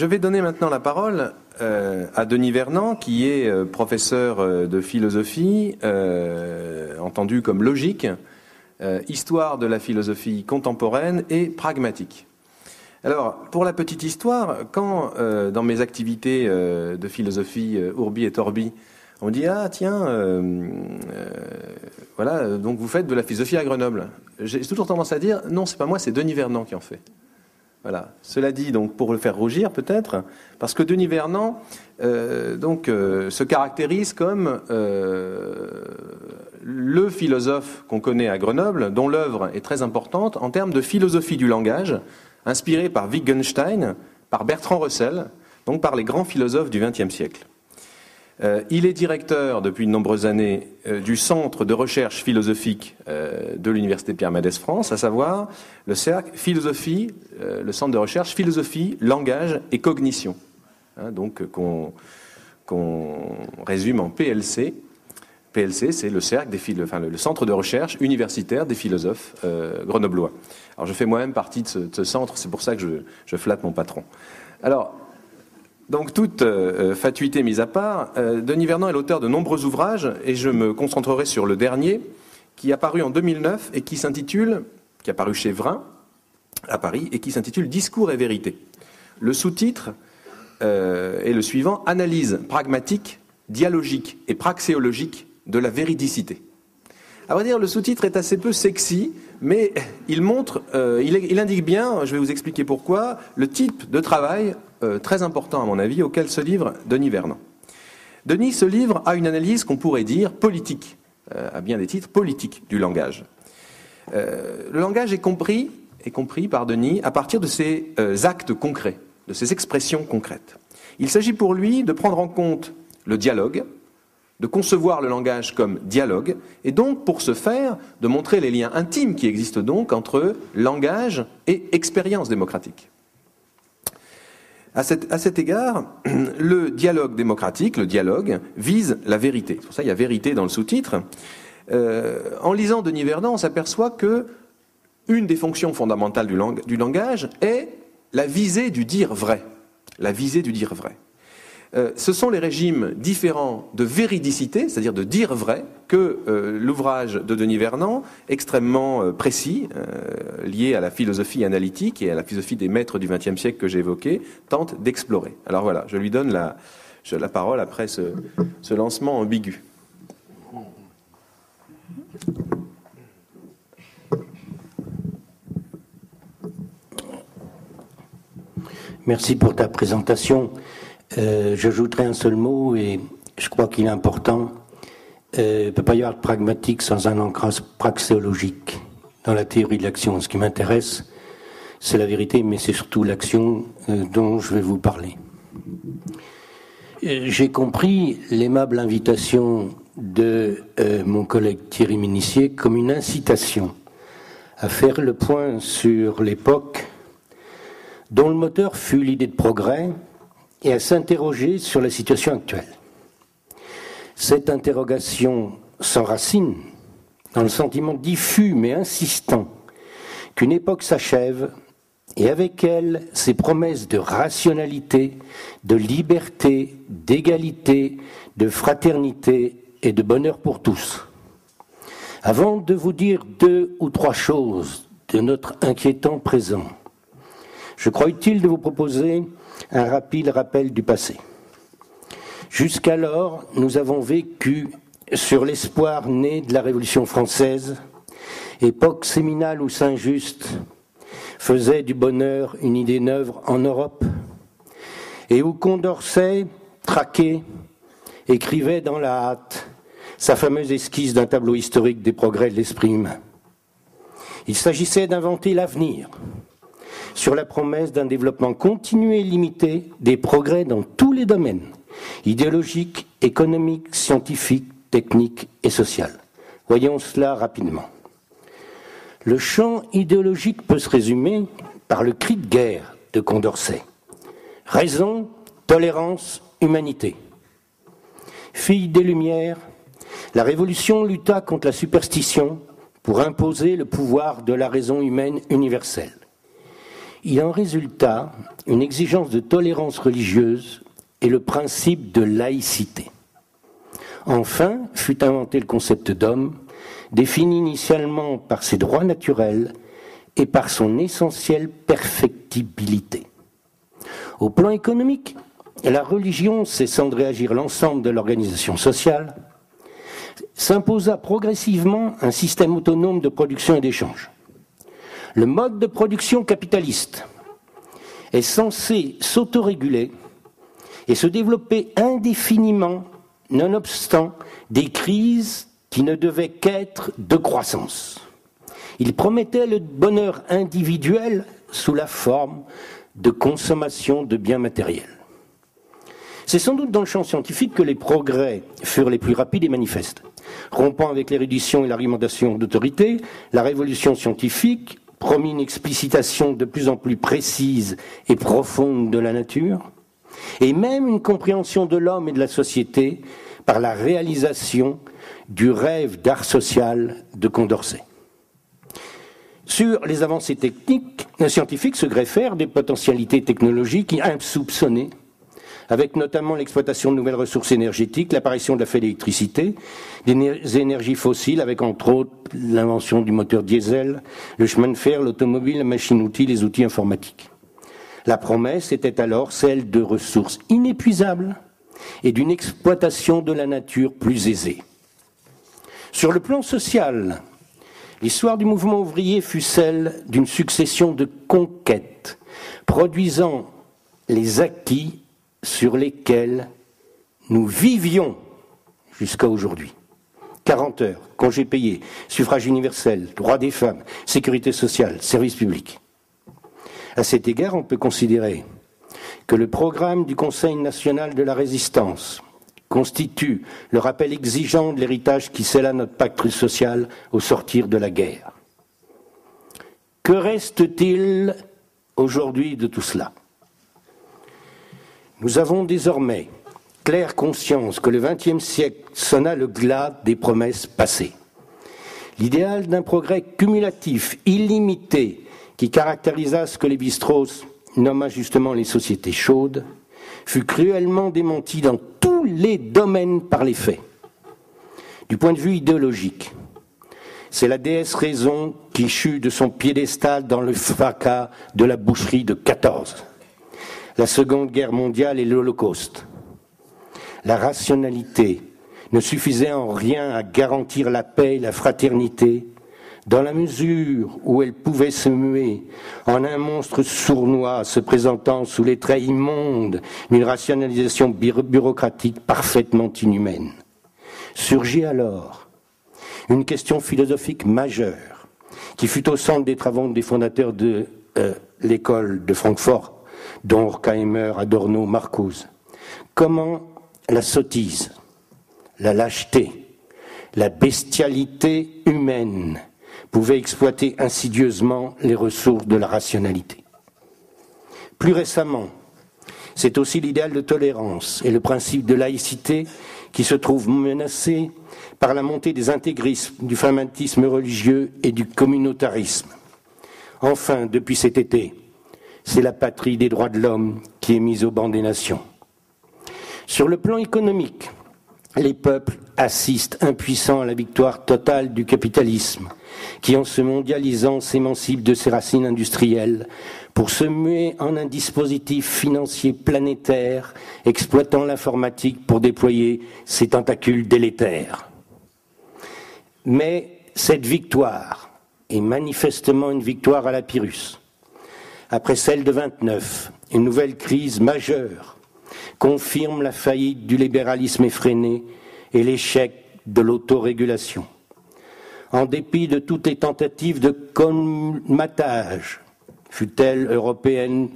Je vais donner maintenant la parole à Denis Vernant, qui est professeur de philosophie, entendu comme logique, histoire de la philosophie contemporaine et pragmatique. Alors, pour la petite histoire, quand dans mes activités de philosophie Urbi et Orbi, on me dit « Ah tiens, voilà, donc vous faites de la philosophie à Grenoble », j'ai toujours tendance à dire « Non, c'est pas moi, c'est Denis Vernant qui en fait ». Voilà. Cela dit, donc, pour le faire rougir peut-être, parce que Denis Vernant se caractérise comme le philosophe qu'on connaît à Grenoble, dont l'œuvre est très importante en termes de philosophie du langage, inspirée par Wittgenstein, par Bertrand Russell, donc par les grands philosophes du XXe siècle. Il est directeur depuis de nombreuses années du Centre de recherche philosophique de l'Université Pierre Mendès France, à savoir le cercle philosophie, le Centre de recherche philosophie, langage et cognition, donc qu'on résume en PLC. PLC, c'est le cercle le Centre de recherche universitaire des philosophes grenoblois. Alors je fais moi-même partie de ce centre, c'est pour ça que je flatte mon patron. Alors, donc toute fatuité mise à part, Denis Vernant est l'auteur de nombreux ouvrages, et je me concentrerai sur le dernier, qui est apparu en 2009 et qui est apparu chez Vrin, à Paris, et qui s'intitule « Discours et vérité ». Le sous-titre est le suivant: « Analyse pragmatique, dialogique et praxéologique de la véridicité ». À vrai dire, le sous-titre est assez peu sexy, mais il montre, il indique bien, je vais vous expliquer pourquoi, le type de travail très important à mon avis auquel se livre Denis Vernant. Denis se livre à une analyse qu'on pourrait dire politique, à bien des titres, politique du langage. Le langage est compris par Denis à partir de ses actes concrets, de ses expressions concrètes. Il s'agit pour lui de prendre en compte le dialogue, de concevoir le langage comme dialogue, et donc, pour ce faire, de montrer les liens intimes qui existent donc entre langage et expérience démocratique. À cet égard, le dialogue démocratique, le dialogue, vise la vérité. C'est pour ça qu'il y a vérité dans le sous-titre. En lisant Denis Vernant, on s'aperçoit que une des fonctions fondamentales du langage est la visée du dire vrai. La visée du dire vrai. Ce sont les régimes différents de véridicité, c'est-à-dire de dire vrai, que l'ouvrage de Denis Vernant, extrêmement précis, lié à la philosophie analytique et à la philosophie des maîtres du XXe siècle que j'ai évoqué, tente d'explorer. Alors voilà, je lui donne la parole après ce lancement ambigu. Merci pour ta présentation. J'ajouterai un seul mot, et je crois qu'il est important. Il ne peut pas y avoir de pragmatique sans un ancrage praxéologique dans la théorie de l'action. Ce qui m'intéresse, c'est la vérité, mais c'est surtout l'action dont je vais vous parler. J'ai compris l'aimable invitation de mon collègue Thierry Minissier comme une incitation à faire le point sur l'époque dont le moteur fut l'idée de progrès, et à s'interroger sur la situation actuelle. Cette interrogation s'enracine dans le sentiment diffus mais insistant qu'une époque s'achève, et avec elle ses promesses de rationalité, de liberté, d'égalité, de fraternité et de bonheur pour tous. Avant de vous dire 2 ou 3 choses de notre inquiétant présent, je crois utile de vous proposer un rapide rappel du passé. Jusqu'alors, nous avons vécu sur l'espoir né de la Révolution française, époque séminale où Saint-Just faisait du bonheur une idée neuve en Europe, et où Condorcet, traqué, écrivait dans la hâte sa fameuse esquisse d'un tableau historique des progrès de l'esprit humain. Il s'agissait d'inventer l'avenir, sur la promesse d'un développement continu et limité des progrès dans tous les domaines, idéologiques, économiques, scientifiques, techniques et sociaux. Voyons cela rapidement. Le champ idéologique peut se résumer par le cri de guerre de Condorcet. Raison, tolérance, humanité. Fille des Lumières, la Révolution lutta contre la superstition pour imposer le pouvoir de la raison humaine universelle. Il en résulta une exigence de tolérance religieuse et le principe de laïcité. Enfin, fut inventé le concept d'homme, défini initialement par ses droits naturels et par son essentielle perfectibilité. Au plan économique, la religion, cessant de réagir l'ensemble de l'organisation sociale, s'imposa progressivement un système autonome de production et d'échange. Le mode de production capitaliste est censé s'autoréguler et se développer indéfiniment, nonobstant des crises qui ne devaient qu'être de croissance. Il promettait le bonheur individuel sous la forme de consommation de biens matériels. C'est sans doute dans le champ scientifique que les progrès furent les plus rapides et manifestes. Rompant avec l'érudition et l'argumentation d'autorité, la révolution scientifique promit une explicitation de plus en plus précise et profonde de la nature, et même une compréhension de l'homme et de la société par la réalisation du rêve d'art social de Condorcet. Sur les avancées techniques, les scientifiques se greffèrent des potentialités technologiques insoupçonnées, avec notamment l'exploitation de nouvelles ressources énergétiques, l'apparition de la fée d'électricité, des énergies fossiles, avec entre autres l'invention du moteur diesel, le chemin de fer, l'automobile, la machine-outil, les outils informatiques. La promesse était alors celle de ressources inépuisables et d'une exploitation de la nature plus aisée. Sur le plan social, l'histoire du mouvement ouvrier fut celle d'une succession de conquêtes, produisant les acquis sur lesquels nous vivions jusqu'à aujourd'hui. 40 heures, congés payés, suffrage universel, droits des femmes, sécurité sociale, services publics. À cet égard, on peut considérer que le programme du Conseil national de la résistance constitue le rappel exigeant de l'héritage qui scella notre pacte social au sortir de la guerre. Que reste-t-il aujourd'hui de tout cela ? Nous avons désormais claire conscience que le XXe siècle sonna le glas des promesses passées. L'idéal d'un progrès cumulatif, illimité, qui caractérisa ce que Lévi-Strauss nomma justement les sociétés chaudes, fut cruellement démenti dans tous les domaines par les faits. Du point de vue idéologique, c'est la déesse raison qui chut de son piédestal dans le fracas de la boucherie de 14. La Seconde Guerre mondiale et l'Holocauste. La rationalité ne suffisait en rien à garantir la paix et la fraternité, dans la mesure où elle pouvait se muer en un monstre sournois se présentant sous les traits immondes d'une rationalisation bureaucratique parfaitement inhumaine. Surgit alors une question philosophique majeure qui fut au centre des travaux des fondateurs de l'école de Francfort, dont Horkheimer, Adorno, Marcuse. Comment la sottise, la lâcheté, la bestialité humaine pouvaient exploiter insidieusement les ressources de la rationalité. Plus récemment, c'est aussi l'idéal de tolérance et le principe de laïcité qui se trouvent menacés par la montée des intégrismes, du fanatisme religieux et du communautarisme. Enfin, depuis cet été, c'est la patrie des droits de l'homme qui est mise au banc des nations. Sur le plan économique, les peuples assistent impuissants à la victoire totale du capitalisme, qui en se mondialisant s'émancipe de ses racines industrielles pour se muer en un dispositif financier planétaire, exploitant l'informatique pour déployer ses tentacules délétères. Mais cette victoire est manifestement une victoire à la Pyrrhus. Après celle de 29, une nouvelle crise majeure confirme la faillite du libéralisme effréné et l'échec de l'autorégulation. En dépit de toutes les tentatives de colmatage, fût-elle européenne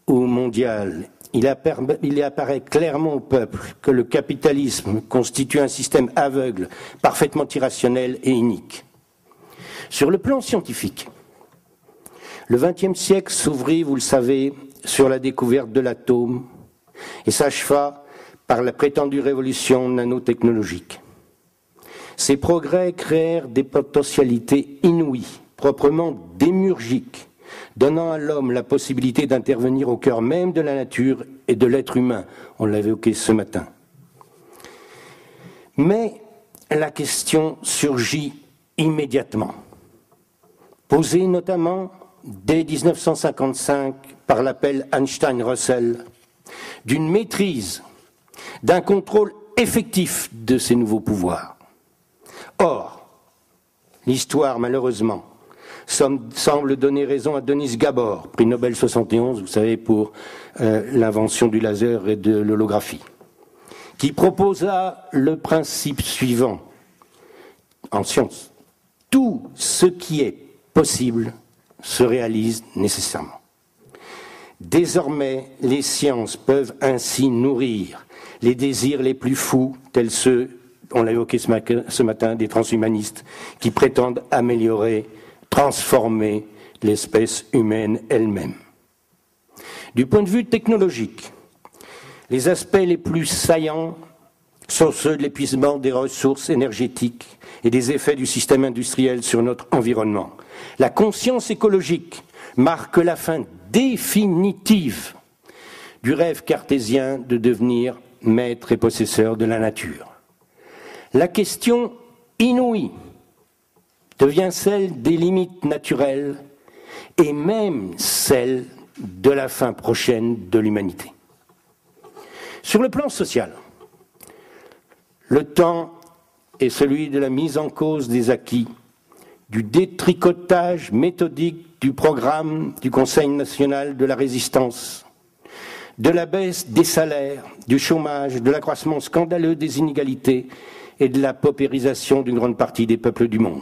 ou mondiale, il apparaît clairement au peuple que le capitalisme constitue un système aveugle, parfaitement irrationnel et inique. Sur le plan scientifique, le XXe siècle s'ouvrit, vous le savez, sur la découverte de l'atome et s'acheva par la prétendue révolution nanotechnologique. Ces progrès créèrent des potentialités inouïes, proprement démiurgiques, donnant à l'homme la possibilité d'intervenir au cœur même de la nature et de l'être humain. On l'avait évoqué ce matin. Mais la question surgit immédiatement, posée notamment dès 1955 par l'appel Einstein-Russell, d'une maîtrise, d'un contrôle effectif de ces nouveaux pouvoirs. Or, l'histoire, malheureusement, semble donner raison à Denis Gabor, prix Nobel 71, vous savez, pour l'invention du laser et de l'holographie, qui proposa le principe suivant en science: tout ce qui est possible se réalise nécessairement. Désormais, les sciences peuvent ainsi nourrir les désirs les plus fous, tels ceux, on l'a évoqué ce matin, des transhumanistes, qui prétendent améliorer, transformer l'espèce humaine elle-même. Du point de vue technologique, les aspects les plus saillants sont ceux de l'épuisement des ressources énergétiques et des effets du système industriel sur notre environnement. La conscience écologique marque la fin définitive du rêve cartésien de devenir maître et possesseur de la nature. La question inouïe devient celle des limites naturelles et même celle de la fin prochaine de l'humanité. Sur le plan social, le temps est celui de la mise en cause des acquis, du détricotage méthodique du programme du Conseil national de la résistance, de la baisse des salaires, du chômage, de l'accroissement scandaleux des inégalités et de la paupérisation d'une grande partie des peuples du monde.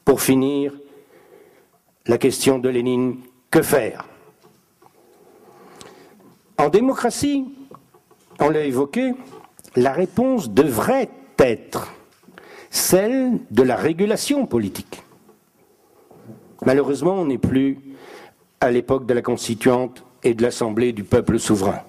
Pour finir, la question de Lénine, que faire? En démocratie, on l'a évoqué, la réponse devrait être celle de la régulation politique. Malheureusement, on n'est plus à l'époque de la Constituante et de l'Assemblée du peuple souverain.